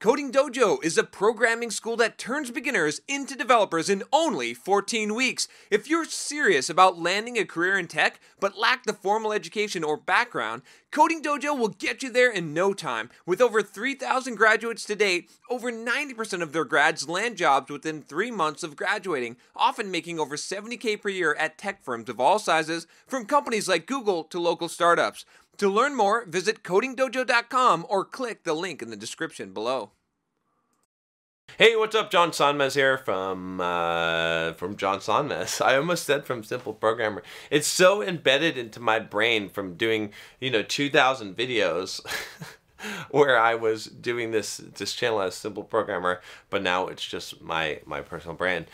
Coding Dojo is a programming school that turns beginners into developers in only 14 weeks. If you're serious about landing a career in tech but lack the formal education or background, Coding Dojo will get you there in no time. With over 3,000 graduates to date, over 90% of their grads land jobs within 3 months of graduating, often making over $70K per year at tech firms of all sizes, from companies like Google to local startups. To learn more, visit codingdojo.com or click the link in the description below. Hey, what's up? John Sonmez here from John Sonmez. I almost said from Simple Programmer. It's so embedded into my brain from doing, 2,000 videos where I was doing this channel as Simple Programmer, but now it's just my personal brand.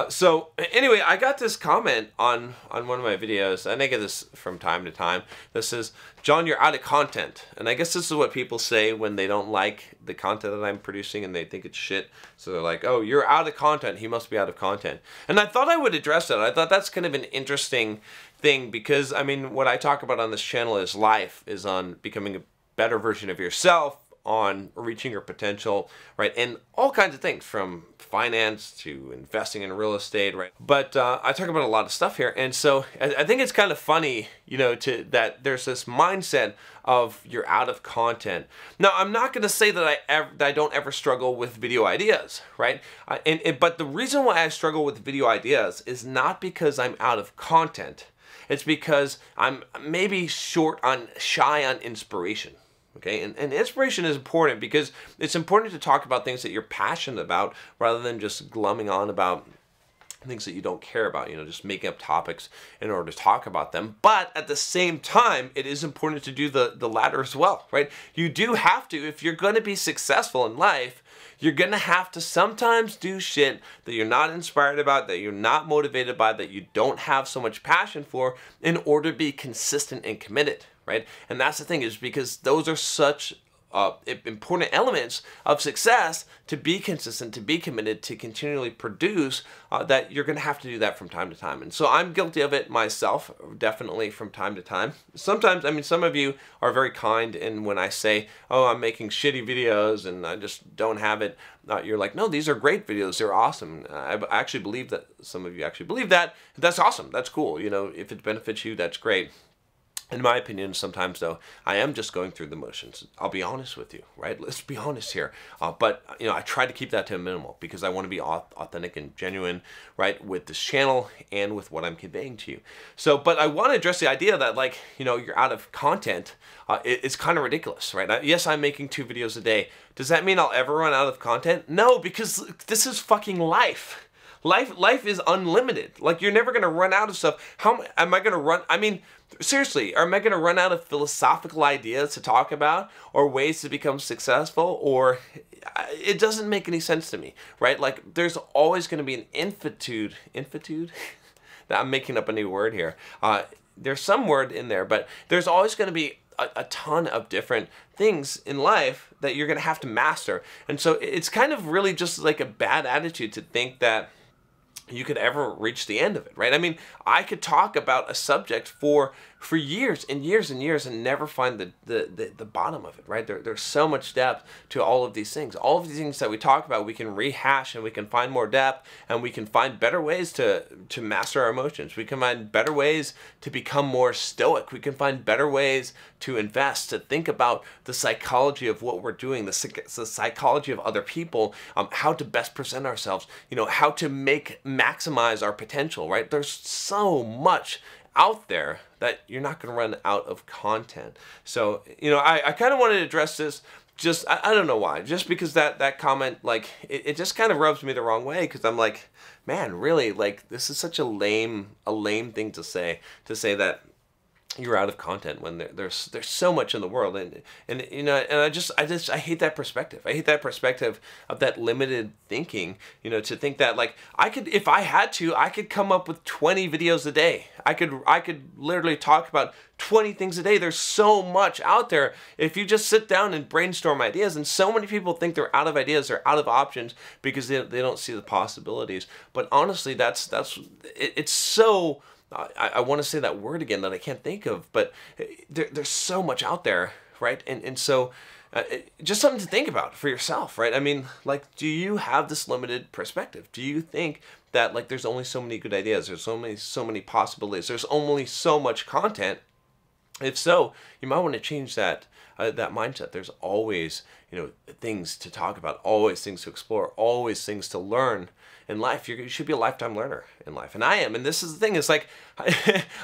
So anyway, I got this comment on one of my videos, and I get this from time to time. This says, John, you're out of content. And I guess this is what people say when they don't like the content that I'm producing and they think it's shit. So they're like, oh, you're out of content. He must be out of content. And I thought I would address that. I thought that's kind of an interesting thing because, I mean, what I talk about on this channel is life, is on becoming a better version of yourself, on reaching your potential, right? And all kinds of things, from finance to investing in real estate, right? But I talk about a lot of stuff here, and so I think it's kind of funny, that there's this mindset of you're out of content. Now, I'm not going to say that I don't ever struggle with video ideas, right? But the reason why I struggle with video ideas is not because I'm out of content. It's because I'm maybe shy on inspiration. Okay, and inspiration is important because it's important to talk about things that you're passionate about rather than just glumming on about things that you don't care about, just making up topics in order to talk about them. But at the same time, it is important to do the latter as well, right? You do have to, if you're going to be successful in life, you're going to have to sometimes do shit that you're not inspired about, that you're not motivated by, that you don't have so much passion for in order to be consistent and committed, right? And that's the thing, is because those are such important elements of success, to be consistent, to be committed, to continually produce, that you're going to have to do that from time to time. And so I'm guilty of it myself, definitely from time to time. Sometimes, I mean, some of you are very kind, and when I say, oh, I'm making shitty videos and I just don't have it, you're like, no, these are great videos, they're awesome. I actually believe that some of you actually believe that. That's awesome, that's cool. If it benefits you, that's great. In my opinion, sometimes, though, I am just going through the motions. I'll be honest with you, right? Let's be honest here. But, I try to keep that to a minimal because I want to be authentic and genuine, right, with this channel and with what I'm conveying to you. So, but I want to address the idea that, like, you're out of content. It's kind of ridiculous, right? Yes, I'm making 2 videos a day. Does that mean I'll ever run out of content? No, because this is fucking life. Life is unlimited. Like, you're never going to run out of stuff. How am I going to run? I mean, seriously, am I going to run out of philosophical ideas to talk about or ways to become successful? Or it doesn't make any sense to me, right? Like, there's always going to be an infinitude? I'm making up a new word here. There's some word in there, but there's always going to be a ton of different things in life that you're going to have to master. And so it's kind of really just like a bad attitude to think that you could ever reach the end of it, right? I mean, I could talk about a subject for years and years and years and never find the bottom of it, right? There's so much depth to all of these things. All of these things that we talk about, we can rehash and we can find more depth, and we can find better ways to master our emotions. We can find better ways to become more stoic. We can find better ways to invest, to think about the psychology of what we're doing, the psychology of other people, how to best present ourselves, how to maximize our potential, right? There's so much out there that you're not going to run out of content. So, I kind of wanted to address this. Just, I don't know why. Just because that comment, like, it just kind of rubs me the wrong way, because I'm like, man, really, like, this is such a lame thing to say that you're out of content when there's so much in the world, and I hate that perspective. I hate that perspective of that limited thinking, to think that, like, if I had to, I could come up with 20 videos a day. I could literally talk about 20 things a day. There's so much out there if you just sit down and brainstorm ideas, and so many people think they're out of ideas, they're out of options because they don't see the possibilities. But honestly, it's so I want to say that word again that I can't think of, but there's so much out there, right? And so just something to think about for yourself, right? I mean, like, do you have this limited perspective? Do you think that, like, there's only so many good ideas, there's only so many possibilities, there's only so much content? If so, you might want to change that mindset. There's always, things to talk about, always things to explore, always things to learn in life. You should be a lifetime learner in life, and I am. And this is the thing: it's like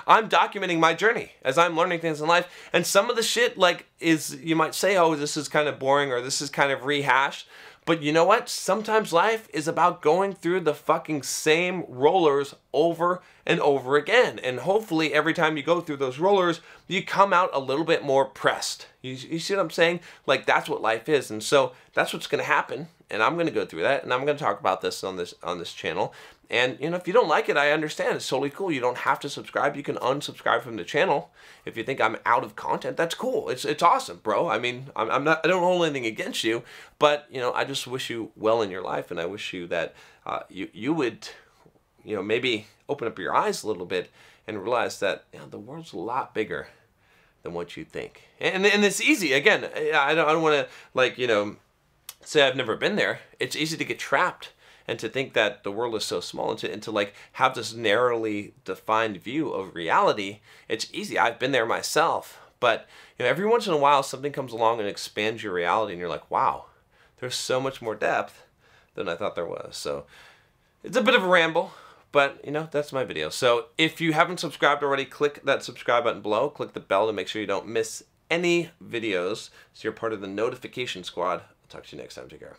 I'm documenting my journey as I'm learning things in life. And some of the shit, like, is, you might say, oh, this is kind of boring, or this is kind of rehashed. But you know what? Sometimes life is about going through the fucking same rollers over and over again. And hopefully every time you go through those rollers, you come out a little bit more pressed. You see what I'm saying? Like, that's what life is. And so that's what's going to happen. And I'm going to go through that. And I'm going to talk about this on this channel. And, if you don't like it, I understand. It's totally cool. You don't have to subscribe. You can unsubscribe from the channel. If you think I'm out of content, that's cool. It's awesome, bro. I mean, I don't hold anything against you, but, I just wish you well in your life. And I wish you that you would, maybe open up your eyes a little bit and realize that the world's a lot bigger than what you think. And it's easy. Again, I don't want to, say I've never been there. It's easy to get trapped and to think that the world is so small, and to like have this narrowly defined view of reality. It's easy. I've been there myself. But every once in a while something comes along and expands your reality, and you're like, wow, there's so much more depth than I thought there was. So it's a bit of a ramble, but that's my video. So if you haven't subscribed already, click that subscribe button below. Click the bell to make sure you don't miss any videos, so you're part of the notification squad. I'll talk to you next time. Take care.